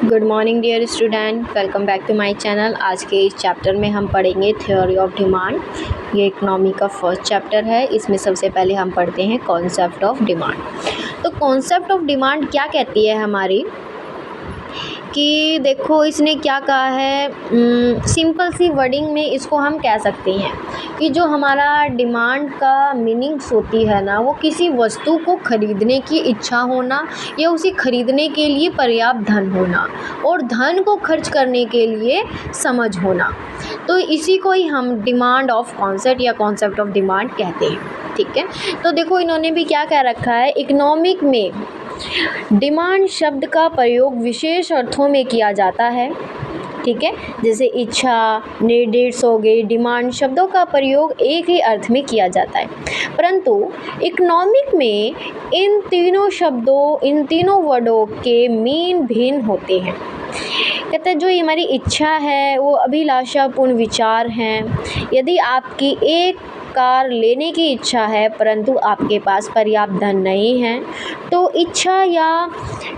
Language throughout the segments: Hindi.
Good morning dear student, welcome back to my channel. आज के इस चैप्टर में हम पढ़ेंगे थ्योरी ऑफ डिमांड। ये इकोनॉमी का फर्स्ट चैप्टर है। इसमें सबसे पहले हम पढ़ते हैं कॉन्सेप्ट ऑफ डिमांड। तो कॉन्सेप्ट ऑफ डिमांड क्या कहती है हमारी कि देखो इसने क्या कहा है, सिंपल सी वर्डिंग में इसको हम कह सकते हैं कि जो हमारा डिमांड का मीनिंग्स होती है ना, वो किसी वस्तु को खरीदने की इच्छा होना या उसे खरीदने के लिए पर्याप्त धन होना और धन को खर्च करने के लिए समझ होना। तो इसी को ही हम डिमांड ऑफ कॉन्सेप्ट या कॉन्सेप्ट ऑफ डिमांड कहते हैं। ठीक है, तो देखो इन्होंने भी क्या कह रखा है, इकोनॉमिक में डिमांड शब्द का प्रयोग विशेष अर्थों में किया जाता है। ठीक है, जैसे इच्छा, नीड्स हो गई। डिमांड शब्दों का प्रयोग एक ही अर्थ में किया जाता है, परंतु इकोनॉमिक में इन तीनों वर्डों के मीन भिन्न होते हैं। कहते हैं जो हमारी इच्छा है वो अभिलाषापूर्ण विचार हैं। यदि आपकी एक कार लेने की इच्छा है परंतु आपके पास पर्याप्त धन नहीं है, तो इच्छा या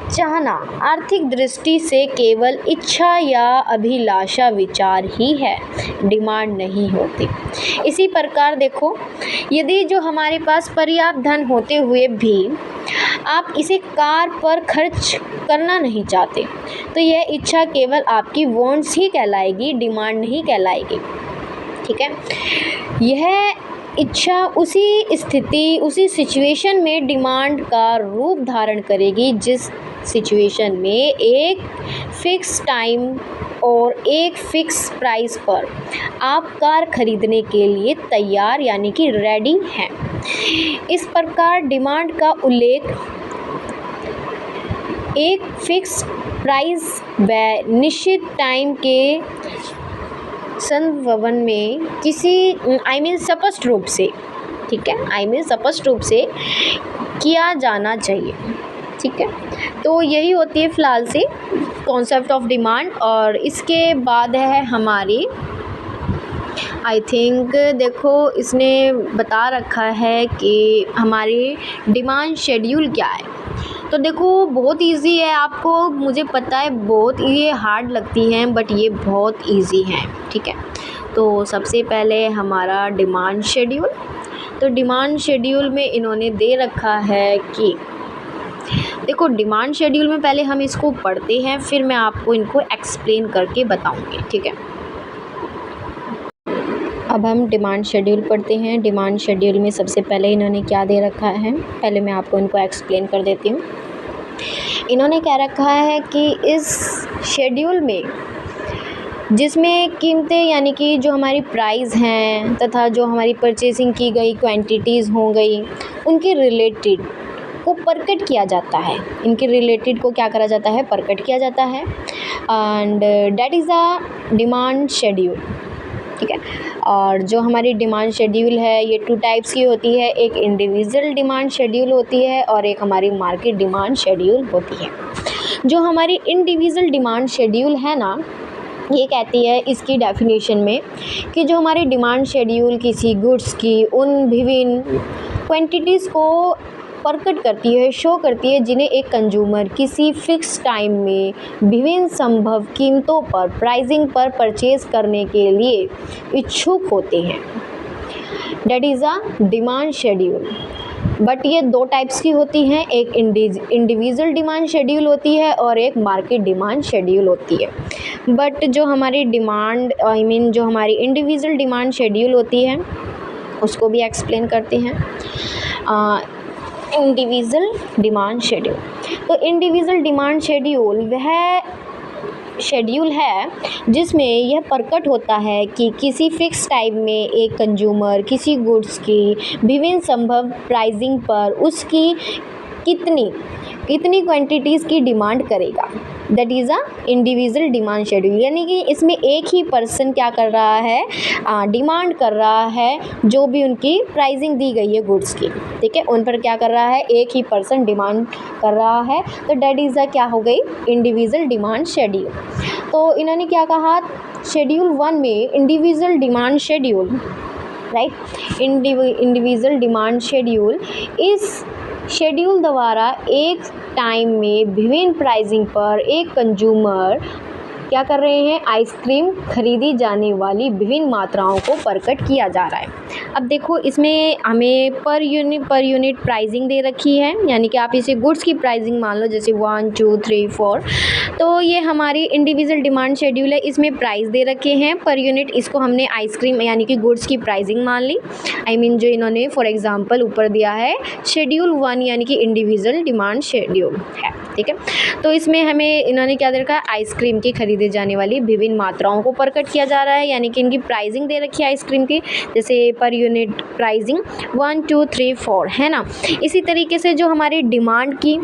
चाहना आर्थिक दृष्टि से केवल इच्छा या अभिलाषा विचार ही है, डिमांड नहीं होती। इसी प्रकार देखो, यदि जो हमारे पास पर्याप्त धन होते हुए भी आप इसे कार पर खर्च करना नहीं चाहते, तो यह इच्छा केवल आपकी वांट्स ही कहलाएगी, डिमांड नहीं कहलाएगी। ठीक है, यह इच्छा उसी स्थिति, उसी सिचुएशन में डिमांड का रूप धारण करेगी जिस सिचुएशन में एक फिक्स टाइम और एक फिक्स प्राइस पर आप कार खरीदने के लिए तैयार यानी कि रेडी हैं। इस प्रकार डिमांड का उल्लेख एक फिक्स प्राइस व निश्चित टाइम के संदर्भ में किसी स्पष्ट रूप से, ठीक है, स्पष्ट रूप से किया जाना चाहिए। ठीक है, तो यही होती है फ़िलहाल से कॉन्सेप्ट ऑफ डिमांड। और इसके बाद है हमारी आई थिंक, देखो इसने बता रखा है कि हमारी डिमांड शेड्यूल क्या है। तो देखो बहुत इजी है, आपको मुझे पता है बहुत ये हार्ड लगती हैं बट ये बहुत इजी हैं। ठीक है, तो सबसे पहले हमारा डिमांड शेड्यूल। तो डिमांड शेड्यूल में इन्होंने दे रखा है कि देखो डिमांड शेड्यूल में पहले हम इसको पढ़ते हैं, फिर मैं आपको इनको एक्सप्लेन करके बताऊंगी। ठीक है, अब हम डिमांड शेड्यूल पढ़ते हैं। डिमांड शेड्यूल में सबसे पहले इन्होंने क्या दे रखा है, पहले मैं आपको इनको एक्सप्लेन कर देती हूँ। इन्होंने क्या रखा है कि इस शेड्यूल में जिसमें कीमतें यानी कि जो हमारी प्राइस हैं तथा जो हमारी परचेसिंग की गई क्वांटिटीज़ हो गई, उनके रिलेटेड को प्रकट किया जाता है। इनके रिलेटेड को क्या करा जाता है, प्रकट किया जाता है। And that is a demand schedule. ठीक है, और जो हमारी डिमांड शेड्यूल है ये 2 टाइप्स की होती है, एक इंडिविजुअल डिमांड शेड्यूल होती है और एक हमारी मार्केट डिमांड शेड्यूल होती है। जो हमारी इंडिविजुअल डिमांड शेड्यूल है ना, ये कहती है इसकी डेफिनेशन में कि जो हमारी डिमांड शेड्यूल किसी गुड्स की उन विभिन्न क्वांटिटीज़ को प्रकट करती है, शो करती है, जिन्हें एक कंज्यूमर किसी फिक्स टाइम में विभिन्न संभव कीमतों पर प्राइसिंग पर परचेज करने के लिए इच्छुक होते हैं। That is a demand schedule. But ये 2 टाइप्स की होती हैं, एक इंडिविजुअल डिमांड शेड्यूल होती है और एक मार्केट डिमांड शेड्यूल होती है। बट जो हमारी डिमांड जो हमारी इंडिविजुअल डिमांड शेड्यूल होती है उसको भी एक्सप्लेन करते हैं। इंडिविजुअल डिमांड शेड्यूल, तो इंडिविजुअल डिमांड शेड्यूल वह शेड्यूल है जिसमें यह प्रकट होता है कि किसी फिक्स टाइम में एक कंज्यूमर किसी गुड्स की विभिन्न संभव प्राइसिंग पर उसकी कितनी क्वांटिटीज़ की डिमांड करेगा। That is a individual demand schedule, यानी कि इसमें एक ही पर्सन क्या कर रहा है, डिमांड कर रहा है जो भी उनकी प्राइसिंग दी गई है गुड्स की। ठीक है, उन पर क्या कर रहा है, एक ही पर्सन डिमांड कर रहा है। तो दैट इज़ अ क्या हो गई, इंडिविजुअल डिमांड शेड्यूल। तो इन्होंने क्या कहा, शेड्यूल 1 में individual demand schedule, right, individual demand schedule इस शेड्यूल द्वारा एक टाइम में विभिन्न प्राइसिंग पर एक कंज्यूमर क्या कर रहे हैं, आइसक्रीम खरीदी जाने वाली विभिन्न मात्राओं को प्रकट किया जा रहा है। अब देखो इसमें हमें पर यूनिट प्राइसिंग दे रखी है, यानी कि आप इसे गुड्स की प्राइसिंग मान लो, जैसे 1 2 3 4। तो ये हमारी इंडिविजुअल डिमांड शेड्यूल है, इसमें प्राइस दे रखे हैं पर यूनिट, इसको हमने आइसक्रीम यानी कि गुड्स की प्राइसिंग मान ली। जो इन्होंने फॉर एग्जांपल ऊपर दिया है शेड्यूल 1 यानी कि इंडिविजुअल डिमांड शेड्यूल है, ठीक है। तो इसमें हमें इन्होंने क्या दे रखा है, आइसक्रीम की खरीदे जाने वाली विभिन्न मात्राओं को प्रकट किया जा रहा है, यानी कि इनकी प्राइसिंग दे रखी है आइसक्रीम की, जैसे पर यूनिट प्राइसिंग 1 2 3 4 है ना। इसी तरीके से जो हमारी डिमांड की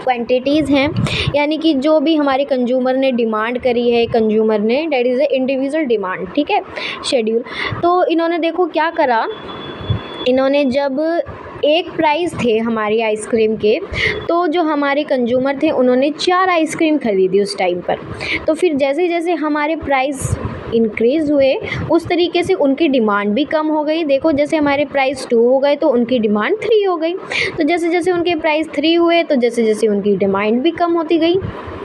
क्वांटिटीज़ हैं, यानी कि जो भी हमारे कंज्यूमर ने डिमांड करी है, कंज्यूमर ने, that is a individual demand, ठीक है, शेड्यूल। तो इन्होंने देखो क्या करा, इन्होंने जब एक प्राइस थे हमारी आइसक्रीम के, तो जो हमारे कंज्यूमर थे उन्होंने 4 आइसक्रीम खरीदी उस टाइम पर। तो फिर जैसे जैसे हमारे प्राइस इंक्रीज़ हुए उस तरीके से उनकी डिमांड भी कम हो गई। देखो जैसे हमारे प्राइस 2 हो गए तो उनकी डिमांड 3 हो गई, तो जैसे जैसे उनके प्राइस 3 हुए तो जैसे जैसे उनकी डिमांड भी कम होती गई,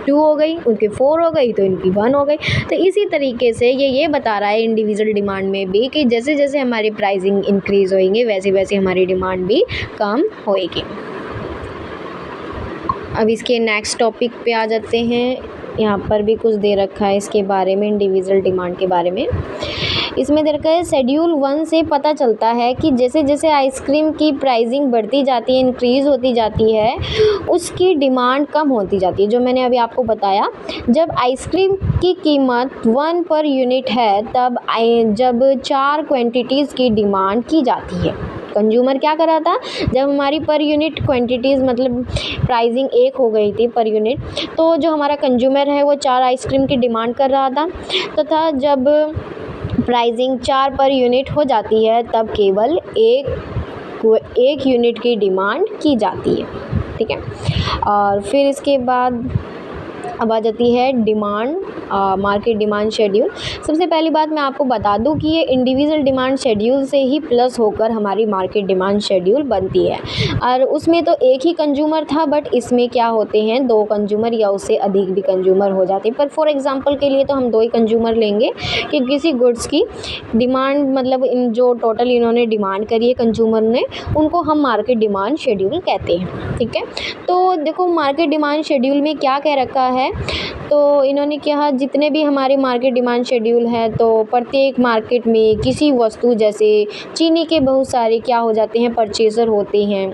2 हो गई, उनकी 4 हो गई तो इनकी 1 हो गई। तो इसी तरीके से ये बता रहा है इंडिविजुअल डिमांड में भी कि जैसे जैसे हमारी प्राइसिंग इंक्रीज़ होएंगे वैसे वैसे हमारी डिमांड भी कम होएगी। अब इसके नेक्स्ट टॉपिक पे आ जाते हैं। यहाँ पर भी कुछ दे रखा है इसके बारे में, इंडिविजुअल डिमांड के बारे में। इसमें दे रखा है शेड्यूल 1 से पता चलता है कि जैसे जैसे आइसक्रीम की प्राइसिंग बढ़ती जाती है, इंक्रीज़ होती जाती है, उसकी डिमांड कम होती जाती है। जो मैंने अभी आपको बताया, जब आइसक्रीम की कीमत 1 पर यूनिट है तब जब 4 क्वांटिटीज़ की डिमांड की जाती है। कंज्यूमर क्या कर रहा था, जब हमारी पर यूनिट क्वांटिटीज़ मतलब प्राइसिंग 1 हो गई थी पर यूनिट, तो जो हमारा कंज्यूमर है वो 4 आइसक्रीम की डिमांड कर रहा था, तथा जब प्राइसिंग 4 पर यूनिट हो जाती है तब केवल एक यूनिट की डिमांड की जाती है, ठीक है। और फिर इसके बाद अब आ जाती है डिमांड मार्केट डिमांड शेड्यूल। सबसे पहली बात मैं आपको बता दूं कि ये इंडिविजुअल डिमांड शेड्यूल से ही प्लस होकर हमारी मार्केट डिमांड शेड्यूल बनती है। और उसमें तो एक ही कंज्यूमर था, बट इसमें क्या होते हैं 2 कंज्यूमर या उससे अधिक भी कंज्यूमर हो जाते हैं। पर फॉर एग्जांपल के लिए तो हम 2 ही कंज्यूमर लेंगे कि किसी गुड्स की डिमांड मतलब इन जो टोटल इन्होंने डिमांड करी है कंज्यूमर ने, उनको हम मार्केट डिमांड शेड्यूल कहते हैं, ठीक है। तो देखो मार्केट डिमांड शेड्यूल में क्या कह रखा है, तो इन्होंने कहा जितने भी हमारे मार्केट डिमांड शेड्यूल है, तो प्रत्येक मार्केट में किसी वस्तु जैसे चीनी के बहुत सारे क्या हो जाते हैं, परचेज़र होते हैं,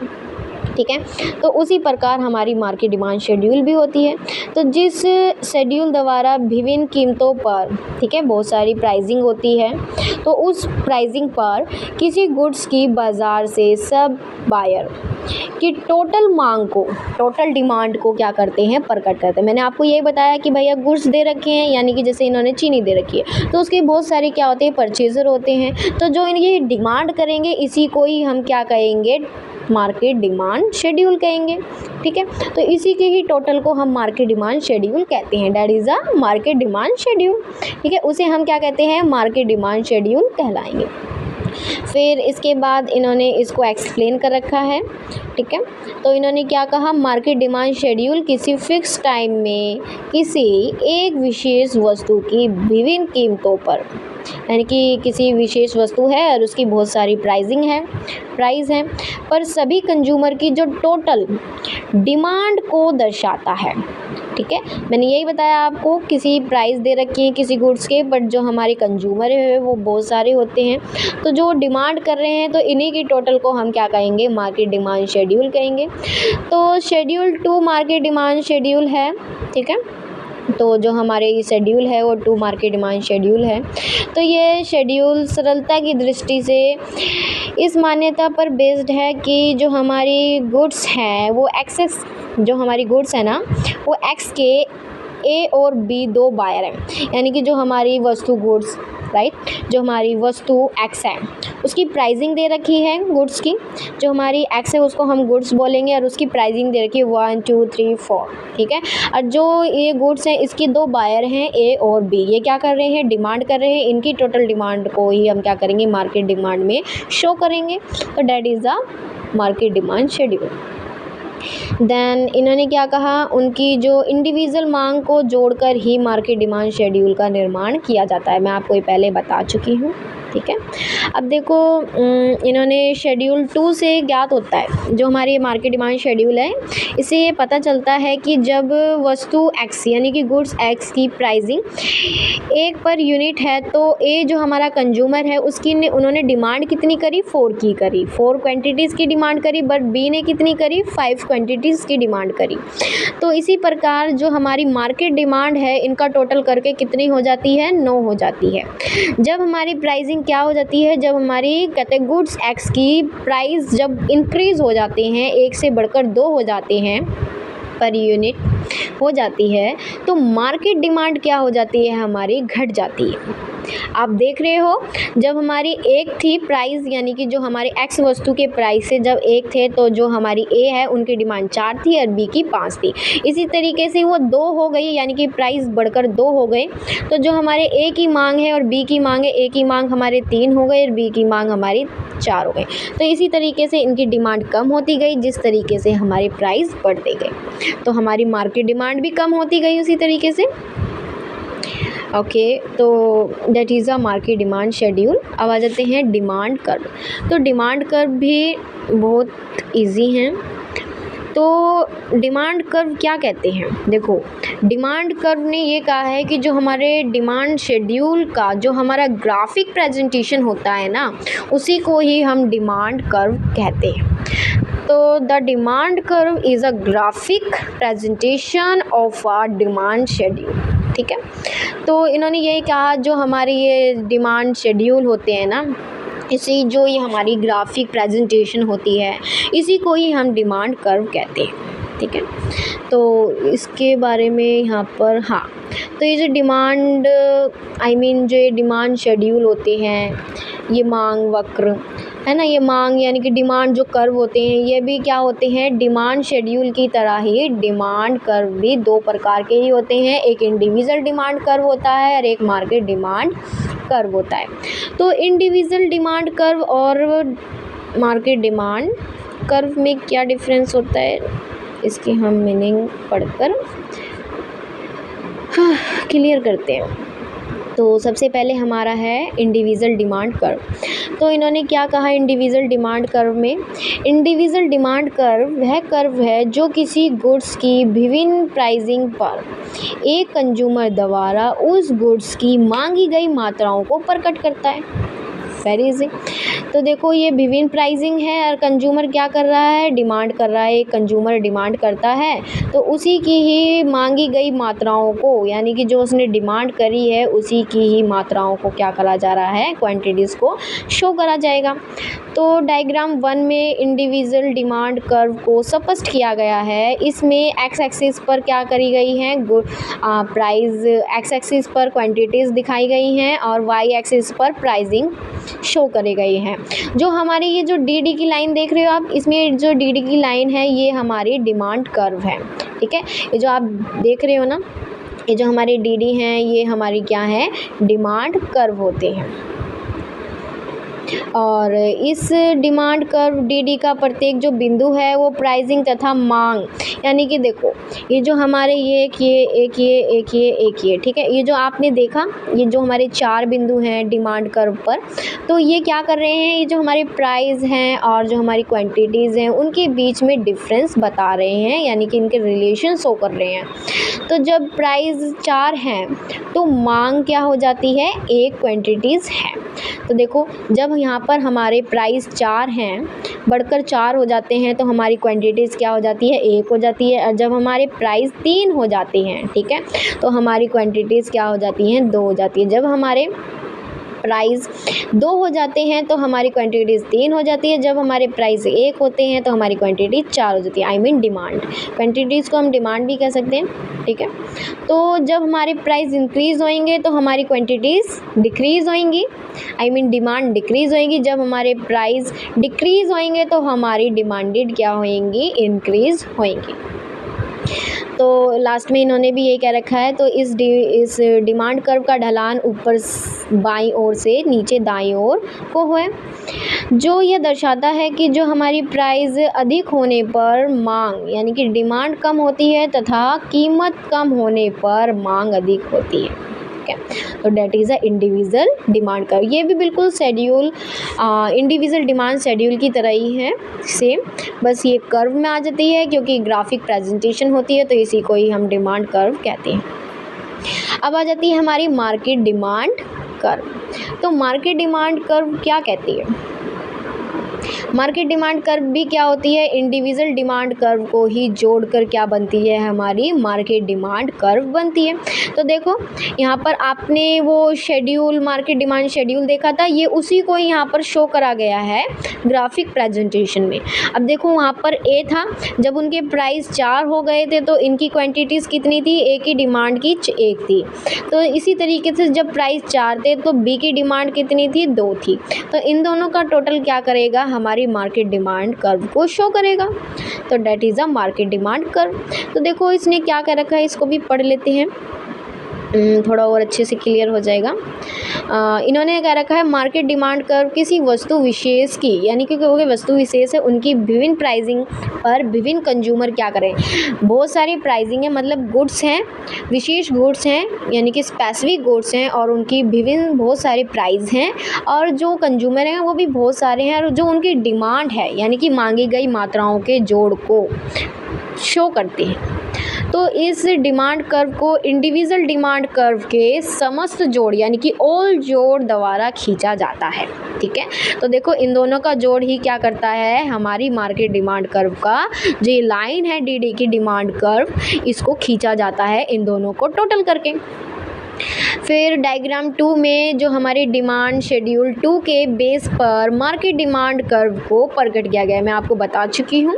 ठीक है। तो उसी प्रकार हमारी मार्केट डिमांड शेड्यूल भी होती है। तो जिस शेड्यूल द्वारा विभिन्न कीमतों पर, ठीक है, बहुत सारी प्राइसिंग होती है, तो उस प्राइसिंग पर किसी गुड्स की बाज़ार से सब बायर कि टोटल मांग को, टोटल डिमांड को क्या करते हैं, प्रकट करते हैं। मैंने आपको यही बताया कि भैया गुड्स दे रखे हैं, यानी कि जैसे इन्होंने चीनी दे रखी है, तो उसके बहुत सारे क्या होते हैं, परचेज़र होते हैं। तो जो ये डिमांड करेंगे इसी को ही हम क्या कहेंगे, मार्केट डिमांड शेड्यूल कहेंगे, ठीक है। तो इसी के ही टोटल को हम मार्केट डिमांड शेड्यूल कहते हैं, that is a market demand schedule, ठीक है। उसे हम क्या कहते हैं, मार्केट डिमांड शेड्यूल कहलाएंगे। फिर इसके बाद इन्होंने इसको एक्सप्लेन कर रखा है, ठीक है। तो इन्होंने क्या कहा, मार्केट डिमांड शेड्यूल किसी फिक्स टाइम में किसी एक विशेष वस्तु की विभिन्न कीमतों पर, यानी कि किसी विशेष वस्तु है और उसकी बहुत सारी प्राइस है, पर सभी कंज्यूमर की जो टोटल डिमांड को दर्शाता है, ठीक है। मैंने यही बताया आपको, किसी प्राइस दे रखी है किसी गुड्स के, बट जो हमारे कंज्यूमर है वो बहुत सारे होते हैं, तो जो डिमांड कर रहे हैं तो इन्हीं की टोटल को हम क्या कहेंगे, मार्केट डिमांड शेड्यूल कहेंगे। तो शेड्यूल 2 मार्केट डिमांड शेड्यूल है, ठीक है। तो जो हमारे ये शेड्यूल है वो 2 मार्केट डिमांड शेड्यूल है। तो ये शेड्यूल सरलता की दृष्टि से इस मान्यता पर बेस्ड है कि जो हमारी गुड्स हैं वो जो हमारी गुड्स है ना, वो एक्स के ए और बी 2 बायर हैं, यानी कि जो हमारी वस्तु गुड्स, राइट, जो हमारी वस्तु एक्स है उसकी प्राइसिंग दे रखी है गुड्स की, जो हमारी एक्स है उसको हम गुड्स बोलेंगे और उसकी प्राइसिंग दे रखी है 1 2 3 4, ठीक है। और जो ये गुड्स हैं इसकी 2 बायर हैं ए और बी, ये क्या कर रहे हैं, डिमांड कर रहे हैं, इनकी टोटल डिमांड को ही हम क्या करेंगे, मार्केट डिमांड में शो करेंगे। तो that is the market demand schedule. Then इन्होंने क्या कहा, उनकी जो इंडिविजुअल मांग को जोड़कर ही मार्केट डिमांड शेड्यूल का निर्माण किया जाता है। मैं आपको ये पहले बता चुकी हूँ, ठीक है। अब देखो इन्होंने शेड्यूल 2 से ज्ञात होता है, जो हमारी मार्केट डिमांड शेड्यूल है, इससे ये पता चलता है कि जब वस्तु एक्स यानी कि गुड्स एक्स की प्राइसिंग 1 पर यूनिट है तो ए जो हमारा कंज्यूमर है उसकी उन्होंने डिमांड कितनी करी, 4 की करी, 4 क्वांटिटीज़ की डिमांड करी, बट बी ने कितनी करी, 5 क्वांटिटीज़ की डिमांड करी। तो इसी प्रकार जो हमारी मार्केट डिमांड है इनका टोटल करके कितनी हो जाती है, 9 हो जाती है। जब हमारी प्राइसिंग क्या हो जाती है, जब हमारी कहते हैं गुड्स एक्स की प्राइस जब इंक्रीज़ हो जाते हैं, 1 से बढ़कर 2 हो जाते हैं पर यूनिट हो जाती है, तो मार्केट डिमांड क्या हो जाती है, हमारी घट जाती है। आप देख रहे हो, जब हमारी 1 थी प्राइस यानी कि जो हमारे एक्स वस्तु के प्राइस से जब 1 थे तो जो हमारी ए है उनकी डिमांड 4 थी और बी की 5 थी। इसी तरीके से वो 2 हो गई यानी कि प्राइस बढ़कर 2 हो गए, तो जो हमारे ए की मांग है और बी की मांग है, ए की मांग हमारे 3 हो गई और बी की मांग हमारी 4 हो गई। तो इसी तरीके से इनकी डिमांड कम होती गई, जिस तरीके से हमारी प्राइस बढ़ते गए, तो हमारी मार्केट डिमांड भी कम होती गई उसी तरीके से। ओके, तो that is a market demand schedule. अब आ जाते हैं डिमांड कर्व। तो डिमांड कर्व भी बहुत इजी हैं। तो डिमांड कर्व क्या कहते हैं, देखो डिमांड कर्व ने ये कहा है कि जो हमारे डिमांड शेड्यूल का जो हमारा ग्राफिक प्रेजेंटेशन होता है ना, उसी को ही हम डिमांड कर्व कहते हैं। तो the demand curve is a graphic presentation of a demand schedule, ठीक है। तो इन्होंने यही कहा, जो हमारे ये डिमांड शेड्यूल होते हैं ना, इसी जो ये हमारी ग्राफिक प्रेजेंटेशन होती है, इसी को ही हम डिमांड कर्व कहते हैं, ठीक है। तो इसके बारे में यहाँ पर हाँ, तो ये जो डिमांड जो ये डिमांड शेड्यूल होते हैं, ये मांग वक्र है ना, ये मांग यानी कि डिमांड जो कर्व होते हैं, ये भी क्या होते हैं, डिमांड शेड्यूल की तरह ही डिमांड कर्व भी 2 प्रकार के ही होते हैं। एक इंडिविजुअल डिमांड कर्व होता है और एक मार्केट डिमांड कर्व होता है। तो इंडिविजुअल डिमांड कर्व और मार्केट डिमांड कर्व में क्या डिफरेंस होता है, इसकी हम मीनिंग पढ़कर क्लियर करते हैं। तो सबसे पहले हमारा है इंडिविजुअल डिमांड कर्व। तो इन्होंने क्या कहा, इंडिविजुअल डिमांड कर्व में, इंडिविजुअल डिमांड कर्व वह कर्व है जो किसी गुड्स की विभिन्न प्राइसिंग पर एक कंज्यूमर द्वारा उस गुड्स की मांगी गई मात्राओं को प्रकट करता है। Very easy. तो देखो ये विभिन्न प्राइसिंग है और कंज्यूमर क्या कर रहा है, डिमांड कर रहा है। कंज्यूमर डिमांड करता है तो उसी की ही मांगी गई मात्राओं को, यानी कि जो उसने डिमांड करी है उसी की ही मात्राओं को क्या करा जा रहा है, क्वांटिटीज़ को शो करा जाएगा। तो डायग्राम 1 में इंडिविजुअल डिमांड कर्व को स्पष्ट किया गया है। इसमें एक्स एक्सिस पर क्या करी गई है, प्राइस, एक्स एक्सिस पर क्वांटिटीज़ दिखाई गई हैं और वाई एक्सिस पर प्राइसिंग शो करे गए हैं। जो हमारी ये जो डी की लाइन देख रहे हो आप, इसमें जो डी की लाइन है ये हमारी डिमांड कर्व है, ठीक है। ये जो आप देख रहे हो ना, ये जो हमारे डी हैं ये हमारी क्या है, डिमांड कर्व होते हैं। और इस डिमांड कर्व डी का प्रत्येक जो बिंदु है वो प्राइसिंग तथा मांग, यानी कि देखो ये जो हमारे ये एक ये, ठीक है। ये जो आपने देखा, ये जो हमारे 4 बिंदु हैं डिमांड कर्व पर, तो ये क्या कर रहे हैं, ये जो हमारे प्राइस हैं और जो हमारी क्वांटिटीज़ हैं उनके बीच में डिफरेंस बता रहे हैं, यानी कि इनके रिलेशन शो कर रहे हैं। तो जब प्राइस 4 हैं तो मांग क्या हो जाती है, 1 क्वांटिटीज़ है। तो देखो जब यहाँ पर हमारे प्राइस 4 हैं, बढ़कर 4 हो जाते हैं तो हमारी क्वांटिटीज़ क्या हो जाती है, 1 हो जाती है। और जब हमारे प्राइस 3 हो जाते हैं, ठीक है, तो हमारी क्वांटिटीज़ क्या हो जाती हैं, 2 हो जाती है। जब हमारे प्राइस 2 हो जाते हैं तो हमारी क्वांटिटीज़ 3 हो जाती है। जब हमारे प्राइस 1 होते हैं तो हमारी क्वांटिटी 4 हो जाती है। डिमांड, क्वांटिटीज़ को हम डिमांड भी कह सकते हैं, ठीक है। तो जब हमारे प्राइस इंक्रीज़ होंगे तो हमारी क्वांटिटीज़ डिक्रीज़ होंगी, डिमांड डिक्रीज़ होएगी। जब हमारे प्राइस डिक्रीज़ होंगे तो हमारी डिमांडेड क्या होएंगी, इंक्रीज़ होएंगी। तो लास्ट में इन्होंने भी ये कह रखा है। तो इस डिमांड कर्व का ढलान ऊपर बाईं ओर से नीचे दाईं ओर को है, जो यह दर्शाता है कि जो हमारी प्राइस अधिक होने पर मांग यानी कि डिमांड कम होती है तथा कीमत कम होने पर मांग अधिक होती है। ठीक है, तो that is a individual demand curve. ये भी बिल्कुल शेड्यूल इंडिविजुअल डिमांड शेड्यूल की तरह ही है सेम, बस ये कर्व में आ जाती है क्योंकि ग्राफिक प्रेजेंटेशन होती है, तो इसी को ही हम डिमांड कर्व कहते हैं। अब आ जाती है हमारी मार्केट डिमांड कर्व। तो मार्केट डिमांड कर्व क्या कहती है? मार्केट डिमांड कर्व भी क्या होती है? इंडिविजुअल डिमांड कर्व को ही जोड़कर क्या बनती है? हमारी मार्केट डिमांड कर्व बनती है। तो देखो यहाँ पर आपने वो शेड्यूल, मार्केट डिमांड शेड्यूल देखा था, ये उसी को यहाँ पर शो करा गया है ग्राफिक प्रेजेंटेशन में। अब देखो वहाँ पर ए था, जब उनके प्राइस 4 हो गए थे तो इनकी क्वांटिटीज़ कितनी थी? ए की डिमांड की 1 थी। तो इसी तरीके से जब प्राइस 4 थे तो बी की डिमांड कितनी थी? 2 थी। तो इन दोनों का टोटल क्या करेगा? हमारी मार्केट डिमांड कर्व को शो करेगा। तो that is a market demand curve. तो देखो इसने क्या कर रखा है, इसको भी पढ़ लेते हैं, थोड़ा और अच्छे से क्लियर हो जाएगा। इन्होंने कह रखा है मार्केट डिमांड कर्व किसी वस्तु विशेष की, यानी कि कोई वस्तु विशेष है उनकी विभिन्न प्राइसिंग पर विभिन्न कंज्यूमर क्या करें। बहुत सारी प्राइसिंग है, मतलब गुड्स हैं, विशेष गुड्स हैं यानी कि स्पेसिफिक गुड्स हैं और उनकी विभिन्न बहुत सारी प्राइस हैं, और जो कंज्यूमर हैं वो भी बहुत सारे हैं, और जो उनकी डिमांड है यानी कि मांगी गई मात्राओं के जोड़ को शो करते हैं। तो इस डिमांड कर्व को इंडिविजुअल डिमांड कर्व के समस्त जोड़ यानी कि ऑल जोड़ द्वारा खींचा जाता है। ठीक है, तो देखो इन दोनों का जोड़ ही क्या करता है? हमारी मार्केट डिमांड कर्व का जो ये लाइन है डीडी की डिमांड कर्व, इसको खींचा जाता है इन दोनों को टोटल करके। फिर डायग्राम 2 में जो हमारी डिमांड शेड्यूल 2 के बेस पर मार्केट डिमांड कर्व को प्रकट किया गया है, मैं आपको बता चुकी हूँ।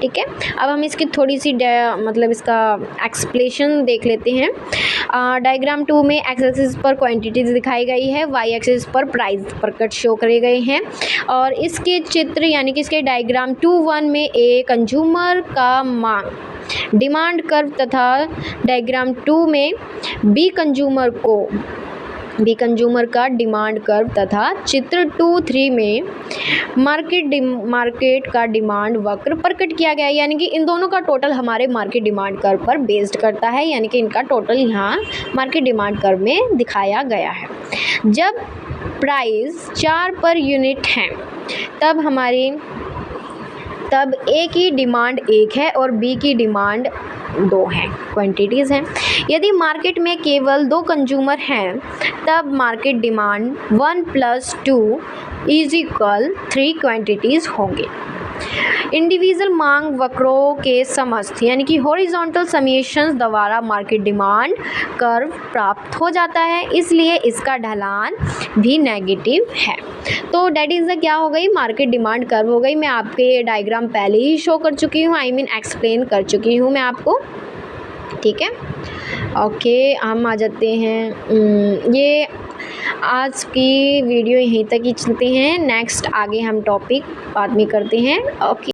ठीक है, अब हम इसकी थोड़ी सी मतलब इसका एक्सप्लेनेशन देख लेते हैं। डायग्राम 2 में एक्स एक्सिस पर क्वांटिटीज दिखाई गई है, वाई एक्सिस पर प्राइस प्रकट शो करे गए हैं, और इसके चित्र यानी कि इसके डायग्राम 2.1 में ए कंज्यूमर का मांग डिमांड कर्व तथा डायग्राम 2 में बी कंज्यूमर का डिमांड कर्व तथा चित्र 2.3 में मार्केट का डिमांड वक्र प्रकट किया गया है। यानी कि इन दोनों का टोटल हमारे मार्केट डिमांड कर्व पर बेस्ड करता है, यानी कि इनका टोटल यहाँ मार्केट डिमांड कर्व में दिखाया गया है। जब प्राइस 4 पर यूनिट है तब ए की डिमांड 1 है और बी की डिमांड 2 है, क्वांटिटीज़ हैं। यदि मार्केट में केवल 2 कंज्यूमर हैं तब मार्केट डिमांड 1 + 2 = 3 क्वांटिटीज़ होंगे। इंडिविजुअल मांग वक्रों के समस्त यानी कि हॉरिजॉन्टल समेशंस द्वारा मार्केट डिमांड कर्व प्राप्त हो जाता है, इसलिए इसका ढलान भी नेगेटिव है। तो डेट इज़ द क्या हो गई? मार्केट डिमांड कर्व हो गई। मैं आपके डायग्राम पहले ही शो कर चुकी हूँ, एक्सप्लेन कर चुकी हूँ मैं आपको। ठीक है, ओके, हम आ जाते हैं ये आज की वीडियो यहीं तक ही चलते हैं। नेक्स्ट आगे हम टॉपिक बाद में करते हैं। ओके।